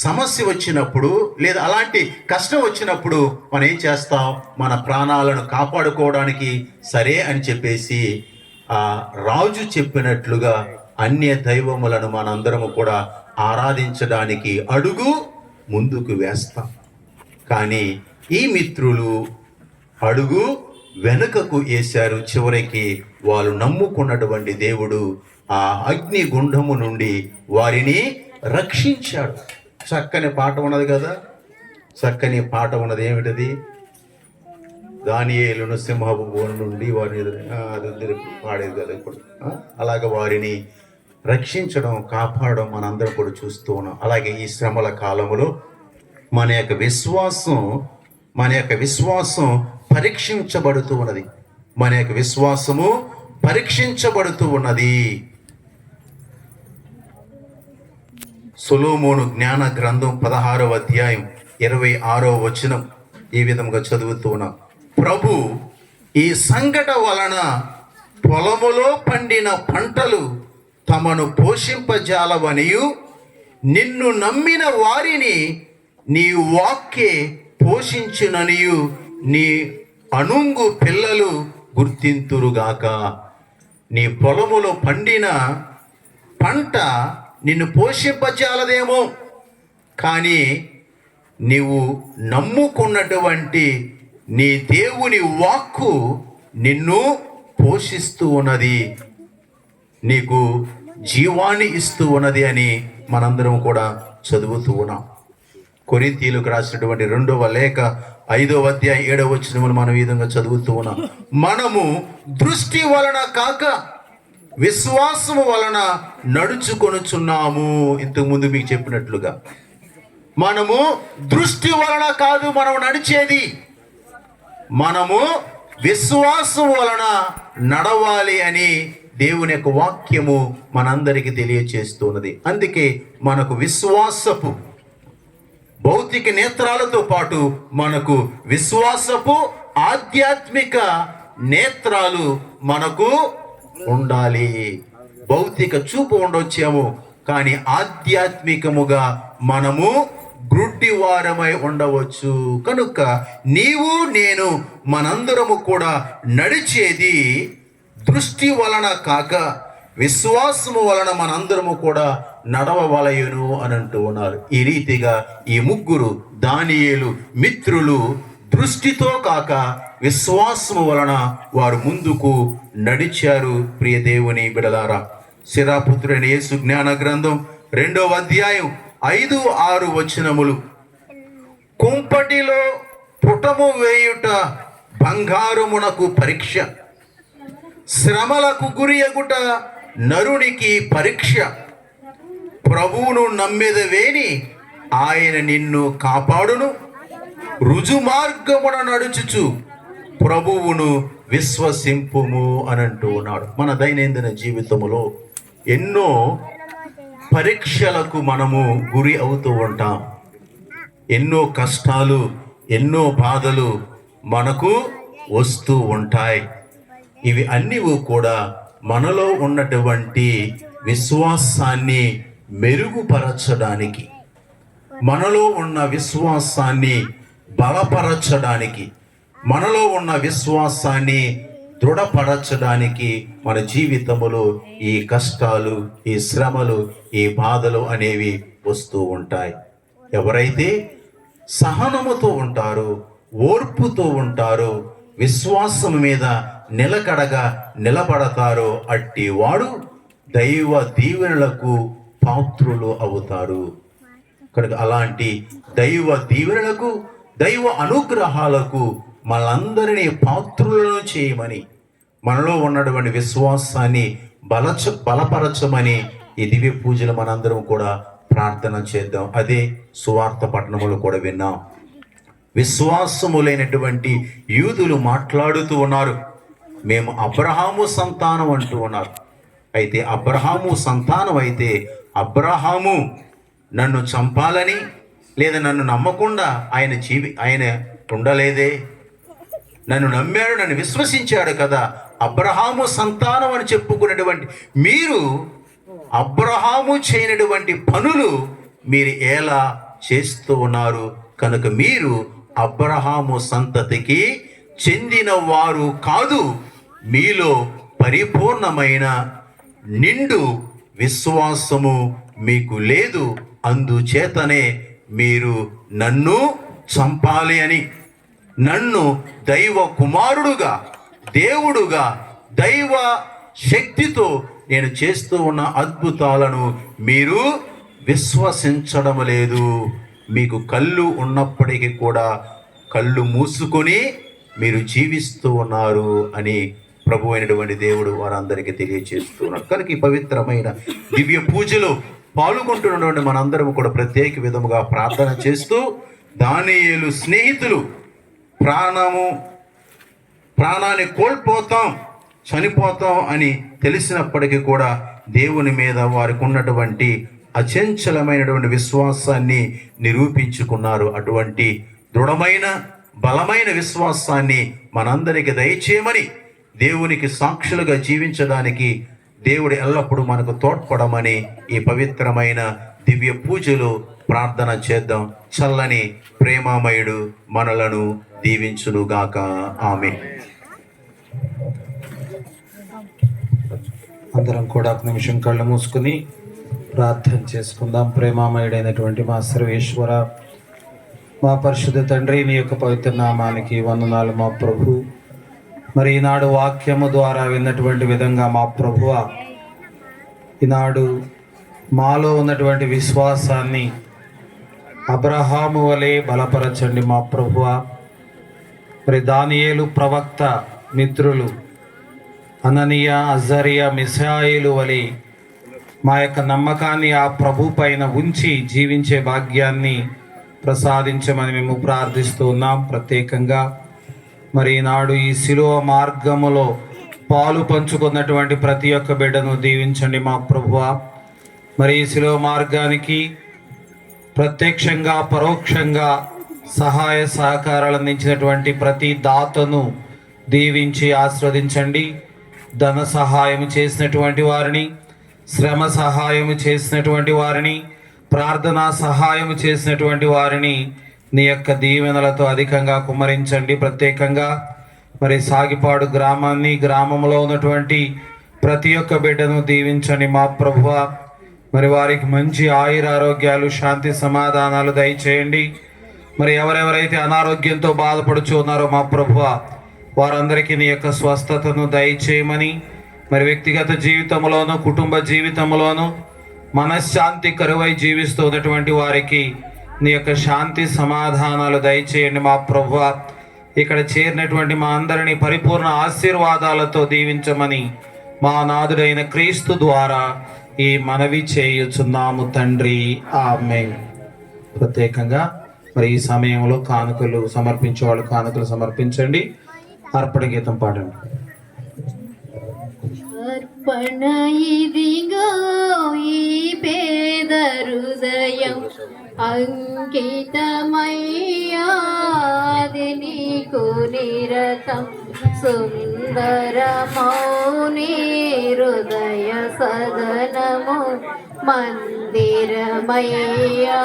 సమస్య వచ్చినప్పుడు లేదా అలాంటి కష్టం వచ్చినప్పుడు మనం ఏం చేస్తాం? మన ప్రాణాలను కాపాడుకోవడానికి సరే అని చెప్పేసి ఆ రాజు చెప్పినట్లుగా అన్య దైవములను మనందరము కూడా ఆరాధించడానికి అడుగు ముందుకు వేస్తాం. కానీ ఈ మిత్రులు అడుగు వెనుకకు వేశారు. చివరికి వాళ్ళు నమ్ముకున్నటువంటి దేవుడు ఆ అగ్ని గుండము నుండి వారిని రక్షించాడు. చక్కని పాట ఉన్నది కదా, చక్కని పాట ఉన్నది. ఏమిటది? దానియేలును సింహపు బోను నుండి వారిని అది పాడేది కదా ఇప్పుడు. అలాగ వారిని రక్షించడం, కాపాడడం మనందరం కూడా చూస్తూ ఉన్నాం. అలాగే ఈ శ్రమల కాలంలో మన యొక్క విశ్వాసం పరీక్షించబడుతూ ఉన్నది. మన యొక్క విశ్వాసము పరీక్షించబడుతూ ఉన్నది. సొలొమోను జ్ఞాన గ్రంథం 16వ అధ్యాయం 26వ వచనం ఈ విధంగా చదువుతూ ఉన్నాం. ప్రభు ఈ సంకట వలన పొలములో పండిన పంటలు తమను పోషింపజాలవనియు నిన్ను నమ్మిన వారిని నీ వాక్కే పోషించుననియు నీ అనుంగు పిల్లలు గుర్తింతురుగాక. నీ పొలములో పండిన పంట నిన్ను పోషింపజాలదేమో, కానీ నీవు నమ్ముకున్నటువంటి నీ దేవుని వాక్కు నిన్ను పోషిస్తూ ఉన్నది, నీకు జీవాన్ని ఇస్తూ ఉన్నది అని మనందరం కూడా చదువుతూ ఉన్నాం. కొరింథీయులకు రాసినటువంటి 2వ లేఖ 5వ అధ్యాయం 7వ వచనములు మనం ఈ విధంగా చదువుతూ ఉన్నాం. మనము దృష్టి వలన కాక విశ్వాసము వలన నడుచుకొనుచున్నాము. ఇంతకు ముందు మీకు చెప్పినట్లుగా మనము దృష్టి వలన కాదు మనం నడిచేది, మనము విశ్వాసం వలన నడవాలి అని దేవుని యొక్క వాక్యము మనందరికీ తెలియచేస్తున్నది. అందుకే మనకు విశ్వాసపు భౌతిక నేత్రాలతో పాటు మనకు విశ్వాసపు ఆధ్యాత్మిక నేత్రాలు మనకు ఉండాలి. భౌతిక చూపు ఉండొచ్చేమో, కానీ ఆధ్యాత్మికముగా మనము గ్రుడ్డివారమై ఉండవచ్చు. కనుక నీవు నేను మనందరము కూడా నడిచేది దృష్టి వలన కాక విశ్వాసము వలన మనందరము కూడా నడవవలయును అని అంటూ ఉన్నారు. ఈ రీతిగా ఈ ముగ్గురు దానియేలు మిత్రులు దృష్టితో కాక విశ్వాసము వలన వారు ముందుకు నడిచారు. ప్రియ దేవుని బిడలారా, శిరాపుత్రుడైన యేసు జ్ఞాన గ్రంథం 2వ అధ్యాయం 5-6 వచనములు. కుంపటిలో పుటము వేయుట బంగారమునకు పరీక్ష, శ్రమలకు గురియగుట నరునికి పరీక్ష. ప్రభువును నమ్మెదవేని ఆయన నిన్ను కాపాడును, రుజుమార్గమున నడుచుచు ప్రభువును విశ్వసింపుము అని అంటూ ఉన్నాడు. మన దైనందిన జీవితంలో ఎన్నో పరీక్షలకు మనము గురి అవుతూ ఉంటాం. ఎన్నో కష్టాలు, ఎన్నో బాధలు మనకు వస్తూ ఉంటాయి. ఇవి అన్నీ కూడా మనలో ఉన్నటువంటి విశ్వాసాన్ని మెరుగుపరచడానికి, మనలో ఉన్న విశ్వాసాన్ని బలపరచడానికి, మనలో ఉన్న విశ్వాసాన్ని దృఢపరచడానికి మన జీవితంలో ఈ కష్టాలు, ఈ శ్రమలు, ఈ బాధలు అనేవి వస్తూ ఉంటాయి. ఎవరైతే సహనముతో ఉంటారో, ఓర్పుతో ఉంటారో, విశ్వాసం మీద నిలకడగా నిలబడతారో అట్టి వాడు దైవ దీవెనలకు పాత్రులు అవుతారు. కనుక అలాంటి దైవ దీవెనలకు, దైవ అనుగ్రహాలకు మనందరినీ పాత్రులను చేయమని మనలో ఉన్నటువంటి విశ్వాసాన్ని బలపరచమని ఈ దివ్య పూజలు మనందరం కూడా ప్రార్థన చేద్దాం. అదే సువార్త పట్టణములు కూడా విన్నాం. విశ్వాసము లేనటువంటి యూదులు మాట్లాడుతూ ఉన్నారు, మేము అబ్రహాము సంతానం అంటూ ఉన్నారు. అయితే అబ్రహాము సంతానం అయితే అబ్రహాము నన్ను చంపాలని లేదా నన్ను నమ్మకుండా ఆయన ఉండలేదే. నన్ను నమ్మాడు, నన్ను విశ్వసించాడు కదా. అబ్రహాము సంతానం అని చెప్పుకున్నటువంటి మీరు అబ్రహాము చేయనటువంటి పనులు మీరు ఎలా చేస్తూ ఉన్నారు? కనుక మీరు అబ్రహాము సంతతికి చెందిన వారు కాదు, మీలో పరిపూర్ణమైన నిండు విశ్వాసము మీకు లేదు. అందుచేతనే మీరు నన్ను చంపాలి అని, నన్ను దైవ కుమారుడుగా, దేవుడుగా, దైవ శక్తితో నేను చేస్తూ ఉన్న అద్భుతాలను మీరు విశ్వసించడం లేదు. మీకు కళ్ళు ఉన్నప్పటికీ కూడా కళ్ళు మూసుకొని మీరు జీవిస్తూ ఉన్నారు అని ప్రభు అయినటువంటి దేవుడు వారందరికీ తెలియజేస్తున్నారు. కనుక ఈ పవిత్రమైన దివ్య పూజలో పాల్గొంటున్నటువంటి మనందరం కూడా ప్రత్యేక విధముగా ప్రార్థన చేస్తూ, దానియేలు స్నేహితులు ప్రాణాన్ని కోల్పోతాం, చనిపోతాం అని తెలిసినప్పటికీ కూడా దేవుని మీద వారికి ఉన్నటువంటి అచంచలమైనటువంటి విశ్వాసాన్ని నిరూపించుకున్నారు. అటువంటి దృఢమైన బలమైన విశ్వాసాన్ని మనందరికీ దయచేయమని, దేవునికి సాక్షులుగా జీవించడానికి దేవుడు ఎల్లప్పుడూ మనకు తోడ్పడమని ఈ పవిత్రమైన దివ్య పూజలు ప్రార్థన చేద్దాం. చల్లని ప్రేమామయుడు మనలను దీవించునుగాక. ఆమేన్. అందరం కూడా ఒక నిమిషం కళ్ళు మూసుకుని ప్రార్థన చేసుకుందాం. ప్రేమామయుడైనటువంటి మా సర్వేశ్వర, మా పరిశుద్ధ తండ్రి, నీ యొక్క పవిత్ర నామానికి వందనాలు మా ప్రభు. మరి ఈనాడు వాక్యము ద్వారా విన్నటువంటి విధంగా మా ప్రభువ, ఈనాడు మాలో ఉన్నటువంటి విశ్వాసాన్ని అబ్రహాము వలె బలపరచండి మా ప్రభువ. మరి దానియేలు ప్రవక్త మిత్రులు అననీయ, అజరియా, మిషాయేలు వలె మా యొక్క నమ్మకాన్ని ఆ ప్రభు పైన ఉంచి జీవించే భాగ్యాన్ని ప్రసాదించమని మేము ప్రార్థిస్తూ ఉన్నాం. ప్రత్యేకంగా మరి ఈనాడు ఈ శిలువ మార్గములో పాలు పంచుకున్నటువంటి ప్రతి ఒక్క బిడ్డను దీవించండి మా ప్రభువా. మరి ఈ శిలువ మార్గానికి ప్రత్యక్షంగా పరోక్షంగా సహాయ సహకారాలు అందించినటువంటి ప్రతి దాతను దీవించి ఆస్వాదించండి. ధన సహాయం చేసినటువంటి వారిని, శ్రమ సహాయం చేసినటువంటి వారిని, ప్రార్థనా సహాయం చేసినటువంటి వారిని నీ యొక్క దీవెనలతో అధికంగా కుమ్మరించండి. ప్రత్యేకంగా మరి సాగిపాడు గ్రామాన్ని, గ్రామంలో ఉన్నటువంటి ప్రతి ఒక్క బిడ్డను దీవించండి మా ప్రభువా. మరి వారికి మంచి ఆయురారోగ్యాలు, శాంతి సమాధానాలు దయచేయండి. మరి ఎవరెవరైతే అనారోగ్యంతో బాధపడుచు ఉన్నారో మా ప్రభువా, వారందరికీ నీ యొక్క స్వస్థతను దయచేయమని, మరి వ్యక్తిగత జీవితంలోనూ కుటుంబ జీవితంలోనూ మనశ్శాంతి కరువై జీవిస్తూ ఉన్నటువంటి వారికి నీ యొక్క శాంతి సమాధానాలు దయచేయండి మా ప్రభువా. ఇక్కడ చేరినటువంటి మా అందరినీ పరిపూర్ణ ఆశీర్వాదాలతో దీవించమని మా నాథుడైన క్రీస్తు ద్వారా ఈ మనవి చేయుచున్నాము తండ్రి. ఆమేన్. ప్రత్యేకంగా మరి ఈ సమయంలో కానుకలు సమర్పించే వాళ్ళు కానుకలు సమర్పించండి. అర్పణ గీతం పాడండి. అర్పణ ఇదిగో ఈ పేద హృదయం, అంకితమయ్యాది నీకు నిరతం. సుందరమౌని హృదయ సదనము, మందిరమయ్యా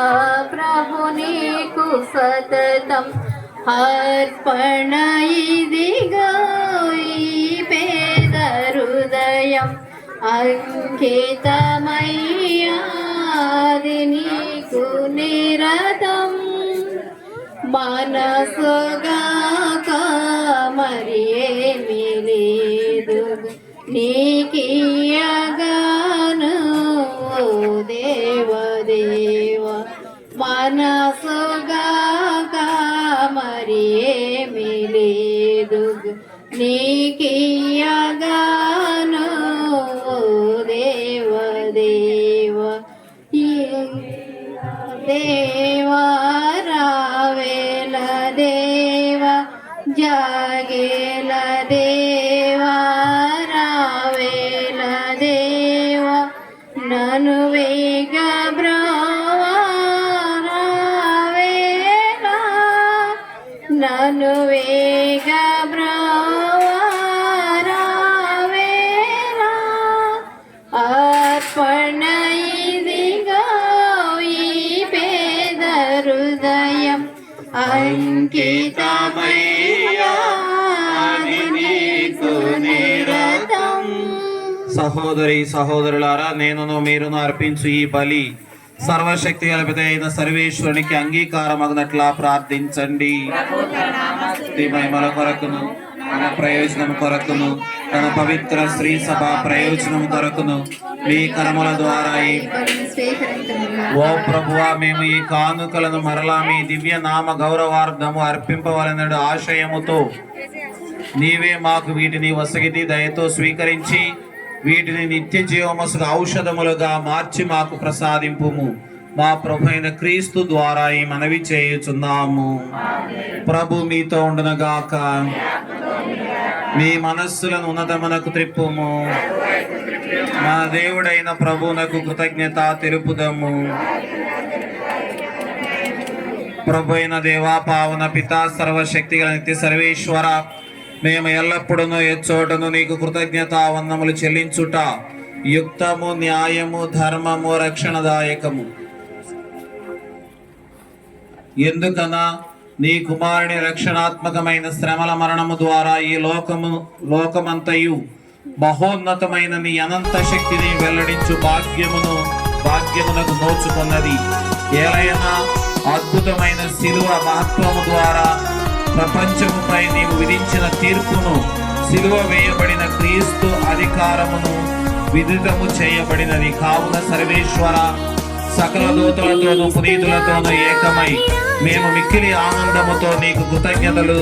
ప్రభు నీకు సతతం. అర్పణ ఇదిగో ఈ పేద హృదయం, అంకితమయ్యాది నీకు నిరతం. మనసుగాక మరి ఏమీ లేదు నీకియగాను ఓ దేవదేవ. మనసుగాక మరి ఏమీ లేదు నీకియగాను జాగేల దేవా రావేల దేవా నన్ను వేగ బ్రావా రావేలా నన్ను వేగ బ్రావా రావేలా అర్పణ ఇదిగో ఈ పేద హృదయం అంకితమయ్యా నీకు నిరతం. సహోదరి సహోదరులారా, నేనును మీరును అర్పించు ఈ బలి సర్వశక్తి గల అయిన సర్వేశ్వరునికి అంగీకారమగినట్లా ప్రార్థించండి. మహిమల కొరకును తన ప్రయోజనం కొరకును తన పవిత్ర శ్రీ సభ ప్రయోజనం కొరకును మీ కర్మల ద్వారా ఓ ప్రభువా, మేము ఈ కానుకలను మరలా మీ దివ్య నామ గౌరవార్థము అర్పింపవలనడు ఆశయముతో నీవే మాకు వీటిని వసగితి దయతో స్వీకరించి వీటిని నిత్య జీవమసుగా ఔషధములుగా మార్చి మాకు ప్రసాదింపుము. మా ప్రభు అయిన క్రీస్తు ద్వారా ఈ మనవి చేయుచున్నాము. ప్రభు మీతో ఉండునగాక. మీ మనస్సులను ఉన్నతమునకు త్రిప్పుము. మా దేవుడైన ప్రభువునకు కృతజ్ఞత తెలుపుదము. ప్రభు అయిన దేవా, పావన పితా, సర్వశక్తి గల నిత్య సర్వేశ్వర, మేము ఎల్లప్పుడూ ఎచ్చోటను నీకు కృతజ్ఞత వందములు చెల్లించుట యుక్తము, న్యాయము, ధర్మము, రక్షణదాయకము. ఎందుకనా నీ కుమారుని రక్షణాత్మకమైన శ్రమల మరణము ద్వారా ఈ లోకమంతయు మహోన్నతమైన నీ అనంత శక్తిని వెల్లడించు భాగ్యమునకు నోచుకున్నది. ఏలైనా అద్భుతమైన శిలువ మహత్వము ద్వారా ప్రపంచముపై నీవు విధించిన తీర్పును, శిలువ వేయబడిన క్రీస్తు అధికారమును విదితము చేయబడినది. కావున సర్వేశ్వర, సకల దూతలతోనూ పునీతులతోనూ ఏకమై మేము మిక్కిలి ఆనందముతో నీకు కృతజ్ఞతలు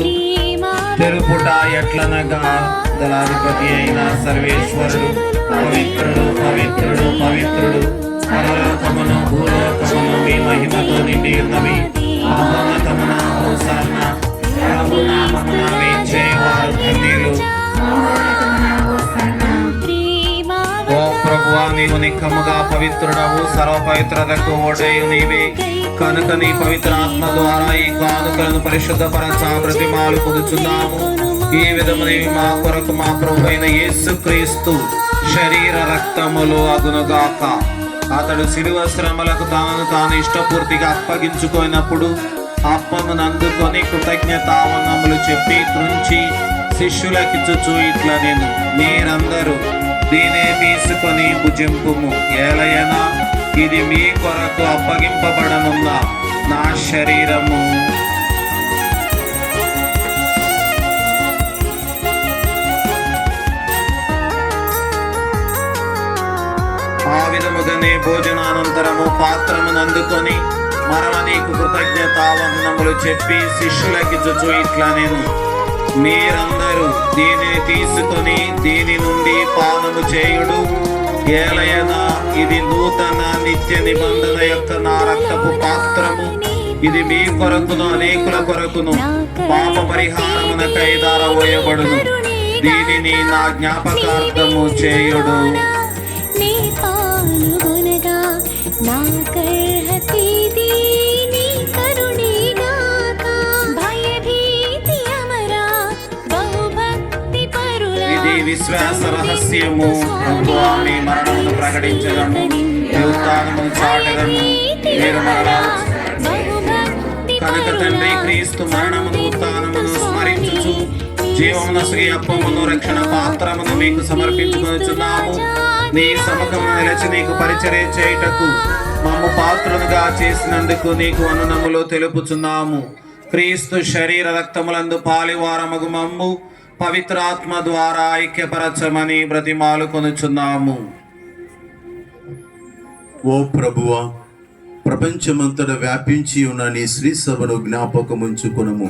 తెలుపుట ఎట్లనగా, దళాధిపతి అయిన సర్వేశ్వరుడు పవిత్రుడు పవిత్రుడు పవిత్రుడు, పరలోకమును భూలోకమును మీ మహిమతో నిండి ఉన్నవి. మహోన్నతమున హోసన్న, ప్రభునామమున వేంచేవారు ధన్యులు. ఓ ప్రభువా, నీవు నిక్కముగా పవిత్రుడవు, సర్వ పవిత్రతకు ఓడేయు నీవే. కనుక నీ పవిత్ర ఆత్మ ద్వారా ఈ కానుకలను పరిశుద్ధపరచ ప్రతిమాలు పొందుచున్నాము. ఈ విధముని మా కొరకు మా ప్రభు అయిన యేసు క్రీస్తు శరీర రక్తములు అగునుగాక. అతడు శిలువ శ్రమలకు తాను ఇష్టపూర్తిగా అప్పగించుకున్నప్పుడు అప్పమును అందుకొని కృతజ్ఞతావందములు చెప్పి త్రుంచి శిష్యులకిచ్చుచు ఇట్లా, నేను మీరందరూ దీనే తీసుకొని భుజింపుము. ఏలయనా ఇది మీ కొరకు అప్పగింపబడనున్న నా శరీరము. ఆ విధముగానే భోజనానంతరము పాత్రమును అందుకొని మరల నీకు కృతజ్ఞతావందనములు చెప్పి శిష్యులకిచ్చుచు ఇట్లా, నేను మీరందరూ దీనిని తీసుకొని దీని నుండి పానము చేయుడు. ఏలయనా ఇది నూతన నిత్య నిబంధన యొక్క నా రక్తపు పాత్రము. ఇది మీ కొరకును అనేకుల కొరకును పాప పరిహారమునకై ధారపోయబడును. దీనిని నా జ్ఞాపకార్థము చేయుడు. ఇది విశ్వాస రహస్యము. ప్రభువా, మీ మరణమును ప్రకటించడము, మీ ఉత్థానమును చాటడము మీరు మరలా. కనుక తండ్రి, క్రీస్తు మరణమును ఉత్థానమును స్మరించుచు జీవమునసుగి అప్పమును రక్షణ పాత్రమును మీకు సమర్పించుకొనుచున్నాము. నీ సముఖమును నిలిచి నీకు పరిచర్య చేయుటకు మమ్ము పాత్రులుగా చేసినందుకు నీకు వందనములు తెలుపుచున్నాము. క్రీస్తు శరీర రక్తములందు పాలివారమగు మమ్ము పవిత్రాత్మ ద్వారా ఐక్యపరచమని బ్రతిమాలు కొనుచున్నాము. ఓ ప్రభువా, ప్రపంచమంతటా వ్యాపించి ఉన్న నీ శ్రీ సభను జ్ఞాపకముంచుకొనుము.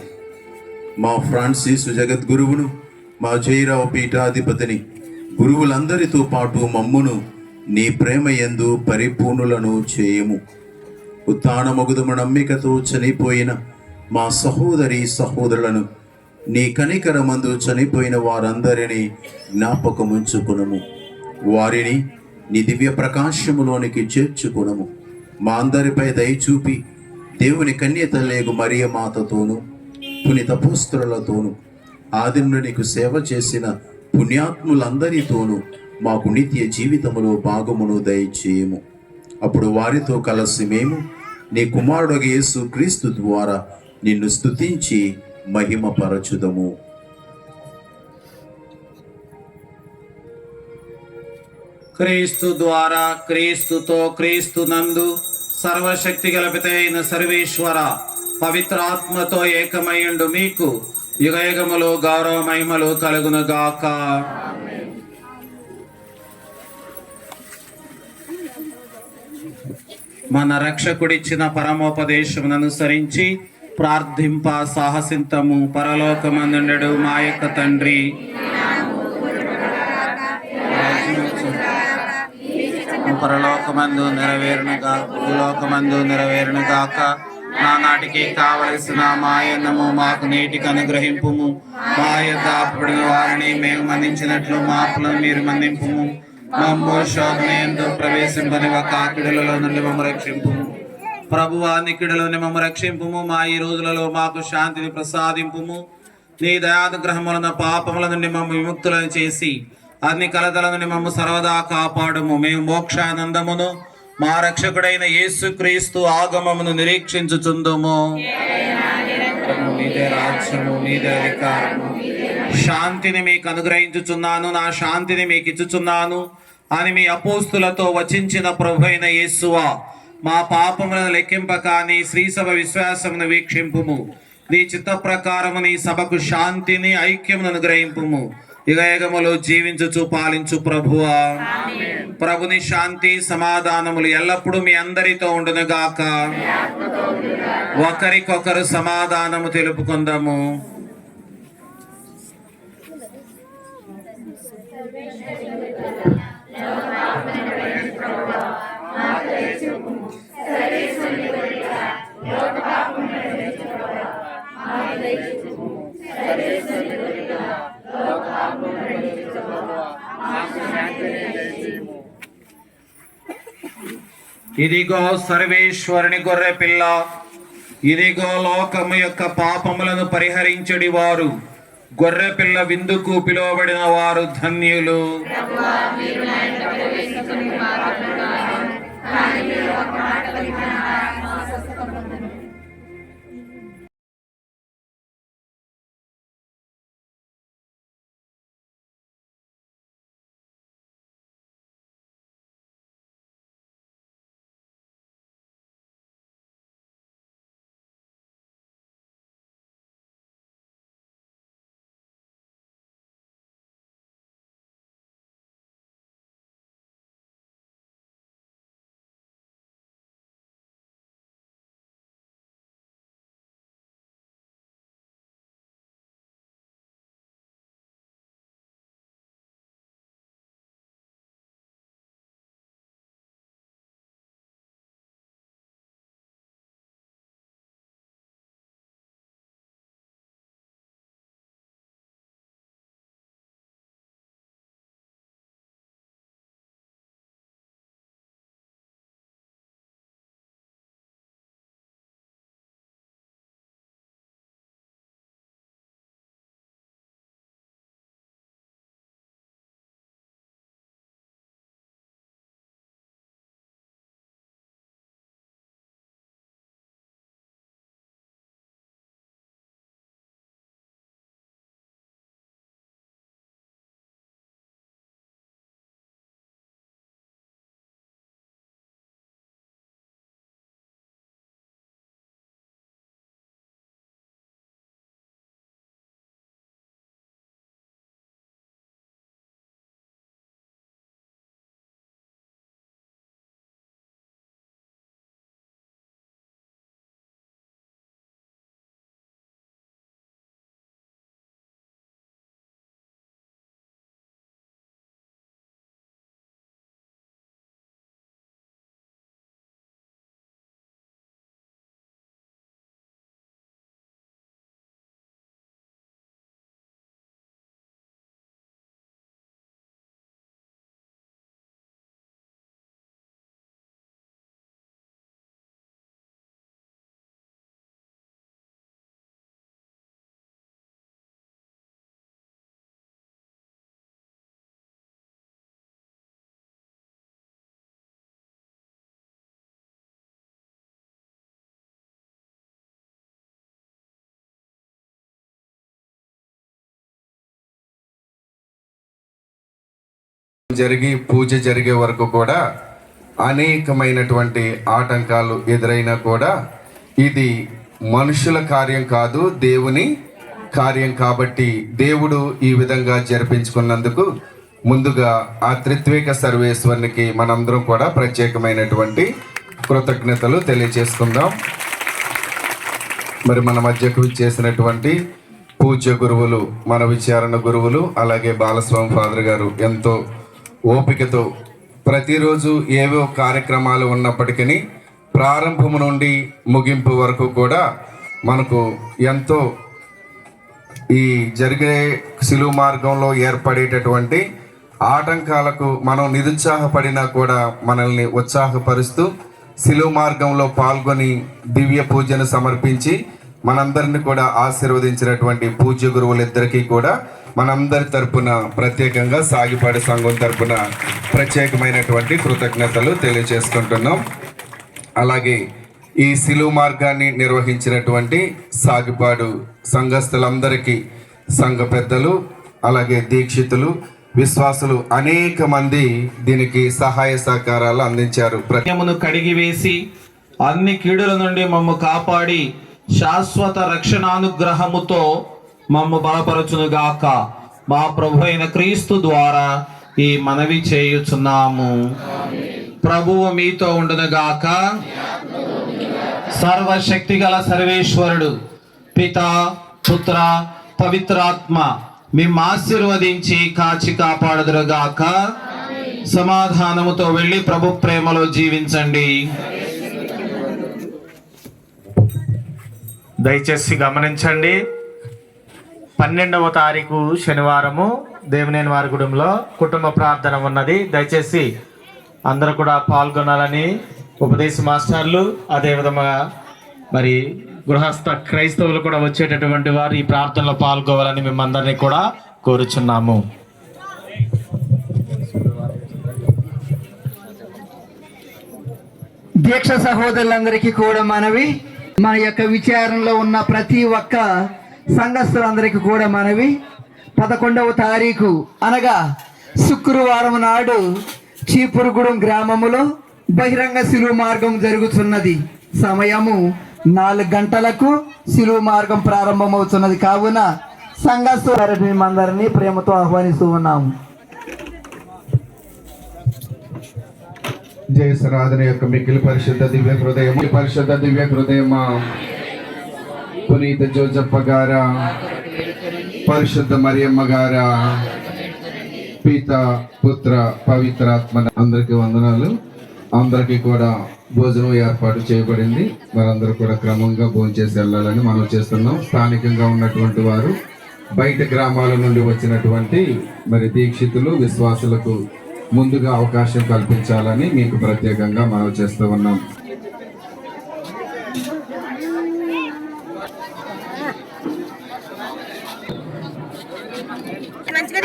మా ఫ్రాన్సిస్ జగద్గురువును, మా జయరావు పీఠాధిపతిని, గురువులందరితో పాటు మమ్మును నీ ప్రేమ యందు పరిపూర్ణులను చేయము. ఉత్థానమగుదము నమ్మికతో చనిపోయిన మా సహోదరి సహోదరులను నీ కనికరమందు చనిపోయిన వారందరినీ జ్ఞాపకముంచుకునము. వారిని నీ దివ్య ప్రకాశములోనికి చేర్చుకునము. మా అందరిపై దయచూపి దేవుని కన్యతలేగు మరియ మాతతోను పునీత పుస్త్రులతోను ఆది నుండి నీకు సేవ చేసిన పుణ్యాత్ములందరితోనూ మాకు నిత్య జీవితములో భాగమును దయచేయము. అప్పుడు వారితో కలిసి మేము నీ కుమారుడు యేసు క్రీస్తు ద్వారా నిన్ను స్తుతించి మహిమపరచుదము. క్రీస్తు ద్వారా, క్రీస్తుతో, క్రీస్తు నందు సర్వశక్తి గల పితైన సర్వేశ్వర పవిత్రాత్మతో ఏకమయుండు మీకు యుగయుగములు గౌరవ మహిమలు కలుగునుగాక. మన రక్షకుడిచ్చిన పరమోపదేశమును అనుసరించి ప్రార్థింప సాహసింతము. పరలోకమందుండెడు మా యొక్క తండ్రి, పరలోకమందు నెరవేరునుగా భూలోకమందు నెరవేరునుగాక. నానాటికి కావలసిన మాయన్నము మాకు నేటికి అనుగ్రహింపుము. మా యొద్ద అప్పుడిన వారిని మేము మన్నించినట్లు మా అప్పులను మీరు మన్నింపుము. మమ్ము శోధనయందు ప్రవేశింపనివ్వ, కాకిడులలో నుండి మమ్ము రక్షింపుము. ప్రభువా, నికిడులోని మమ్ము రక్షింపుము. మా ఈ రోజులలో మాకు శాంతిని ప్రసాదింపుము. నీ దయానుగ్రహం వలన పాపముల నుండి మమ్ము విముక్తులను చేసి అన్ని కలతల నుండి మమ్ము సర్వదా కాపాడుము. మేము మోక్షానందమును మా రక్షకుడైన యేసుక్రీస్తు ఆగమమును నిరీక్షించుచుందుము. మీదే రాజ్యము, మీదే అధికారము. శాంతిని మీకు అనుగ్రహించుచున్నాను, నా శాంతిని మీకు ఇచ్చుచున్నాను అని మీ అపోస్తులతో వచించిన ప్రభు అయిన యేసువా, మా పాపములను లెక్కింపక నీ శ్రీసభ విశ్వాసమును వీక్షింపుము. నీ చిత్త ప్రకారము నీ సభకు శాంతిని, ఐక్యమును అనుగ్రహింపుము. యుగయుగములు జీవించుచు పాలించు ప్రభువా. ప్రభుని శాంతి సమాధానములు ఎల్లప్పుడూ మీ అందరితో ఉండునుగాక. ఒకరికొకరు సమాధానము తెలుపుకుందాము. ఇదిగో సర్వేశ్వరుని గొర్రె పిల్ల, ఇదిగో లోకము యొక్క పాపములను పరిహరించడి వారు. గొర్రె పిల్ల విందుకు పిలువబడిన వారు ధన్యులు. జరిగి పూజ జరిగే వరకు కూడా అనేకమైనటువంటి ఆటంకాలు ఎదురైనా కూడా ఇది మనుషుల కార్యం కాదు, దేవుని కార్యం. కాబట్టి దేవుడు ఈ విధంగా జరిపించుకున్నందుకు ముందుగా ఆ త్రిత్వేక సర్వేశ్వరునికి మనందరం కూడా ప్రత్యేకమైనటువంటి కృతజ్ఞతలు తెలియజేసుకుందాం. మరి మన మధ్యకు చేసినటువంటి పూజ్య గురువులు, మన విచారణ గురువులు, అలాగే బాలస్వామి ఫాదర్ గారు ఎంతో ఓపికతో ప్రతిరోజు ఏవో కార్యక్రమాలు ఉన్నప్పటికీ ప్రారంభం నుండి ముగింపు వరకు కూడా మనకు ఎంతో ఈ జరిగే సిలువ మార్గంలో ఏర్పడేటటువంటి ఆటంకాలకు మనం నిరుత్సాహపడినా కూడా మనల్ని ఉత్సాహపరుస్తూ సిలువ మార్గంలో పాల్గొని దివ్య పూజను సమర్పించి మనందరిని కూడా ఆశీర్వదించినటువంటి పూజ్య గురువులిద్దరికీ కూడా మనందరి తరపున ప్రత్యేకంగా సాగిపాడి సంఘం తరపున ప్రత్యేకమైనటువంటి కృతజ్ఞతలు తెలియజేసుకుంటున్నాం. అలాగే ఈ సిలువ మార్గాన్ని నిర్వహించినటువంటి సాగిపాడు సంఘస్థులందరికీ, సంఘ పెద్దలు, అలాగే దీక్షితులు, విశ్వాసులు అనేక మంది దీనికి సహాయ సహకారాలు అందించారు. ప్రత్యమును కడిగివేసి అన్ని కీడుల నుండి మమ్ము కాపాడి శాశ్వత రక్షణానుగ్రహముతో మమ్ము బలపరచునుగాక. మా ప్రభు అయిన క్రీస్తు ద్వారా ఈ మనవి చేయుచున్నాము. ప్రభువు మీతో ఉండునుగాక. సర్వశక్తి గల సర్వేశ్వరుడు పితా, పుత్ర, పవిత్రాత్మ మేము ఆశీర్వదించి కాచి కాపాడుదురుగాక. సమాధానముతో వెళ్ళి ప్రభు ప్రేమలో జీవించండి. దయచేసి గమనించండి, 12వ తారీఖు శనివారము దేవినేని వారి గుడిలో కుటుంబ ప్రార్థన ఉన్నది. దయచేసి అందరూ కూడా పాల్గొనాలని ఉపదేశ మాస్టర్లు, అదేవిధంగా మరి గృహస్థ క్రైస్తవులు కూడా వచ్చేటటువంటి వారు ఈ ప్రార్థనలో పాల్గొవాలని మిమ్మల్ని కూడా కోరుచున్నాము. దీక్ష సహోదరులందరికీ కూడా మనవి, మన యొక్క విచారణలో ఉన్న ప్రతి ఒక్క సంఘస్థులందరికీ కూడా మనవి, 11వ తారీఖు అనగా శుక్రవారం నాడు చీపురుగూడెం గ్రామములో బహిరంగ సిలువ మార్గం జరుగుతున్నది. సమయము 4 గంటలకు సిలువ మార్గం ప్రారంభమవుతున్నది. కావున సంఘస్థులు మేమందరినీ ప్రేమతో ఆహ్వానిస్తూ ఉన్నాము. జయసరాధన యొక్క మిక్కిలి పరిశుద్ధ దివ్య హృదయం, పరిశుద్ధ దివ్య హృదయమా, పునీత జోజప్ప గారా, పరిశుద్ధ మరియమ్మ గారా, పిత, పుత్ర, పవిత్రాత్మ అందరికీ వందనాలు. అందరికీ కూడా భోజనం ఏర్పాటు చేయబడింది. వారందరూ కూడా క్రమంగా భోజనం చేసి వెళ్ళాలని మనం చేస్తున్నాం. స్థానికంగా ఉన్నటువంటి వారు, బయట గ్రామాల నుండి వచ్చినటువంటి మరి దీక్షితులు, విశ్వాసులకు ముందుగా అవకాశం కల్పించాలని మీకు ప్రత్యేకంగా మనవి చేస్తూ ఉన్నాం. మంచిగా